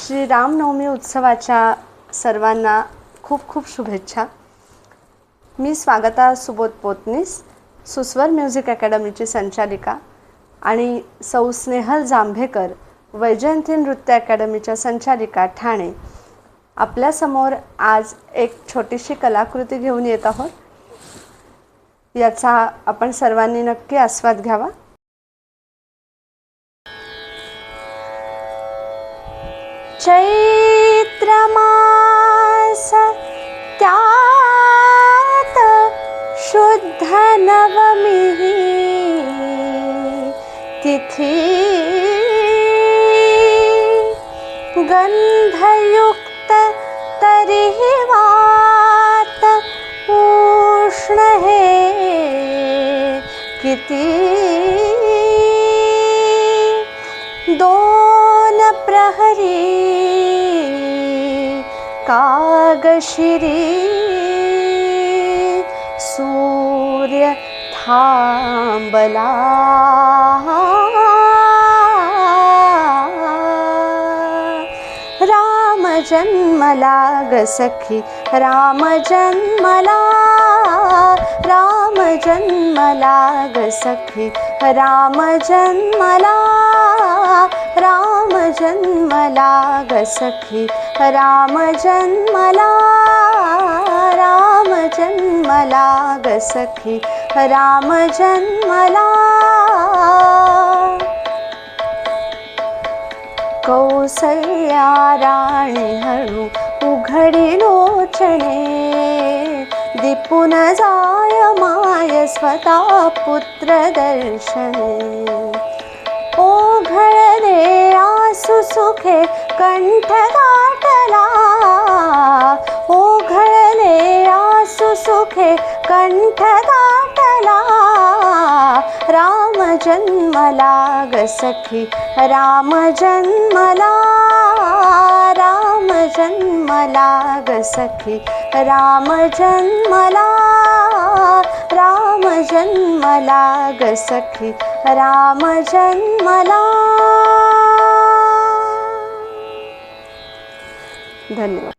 श्री रामनवमी उत्सवाच्या सर्वांना खूप खूप शुभेच्छा। मी स्वागता सुबोध पोतनीस, सुस्वर म्युझिक अकॅडमीची संचालिका आणि सौ स्नेहल जांभेकर, वैजयंती नृत्य अकॅडमीच्या संचालिका ठाणे, आपल्यासमोर आज एक छोटीशी कलाकृती घेऊन येत आहोत। याचा आपण सर्वांनी नक्की आस्वाद घ्यावा। चैत्रमास त्यात शुद्ध नवमी तिथी गंधयुक्त तरीही वात उष्ण हे किती दोन प्रहरी कागशिरी सूर्य थांबला राम जन्मला ग सखी राम जन्मला राम जन्मला ग सखी राम जन्मला राम जन्मला ग सखी राम जन्मला राम जन्मला ग सखी राम जन्मला कौसल्या राणी हळू उघडी लोचने दीपून जाय माय स्वतः पुत्र दर्शने ओघळले आसु सुखे कंठ दाटला ओघळले आसु सुखे कंठ दाटला राम जन्मला ग सखी राम जन्मला राम जन्मला ग सखी राम जन्मला राम जन्मला ग सखी राम जन्मला। धन्यवाद।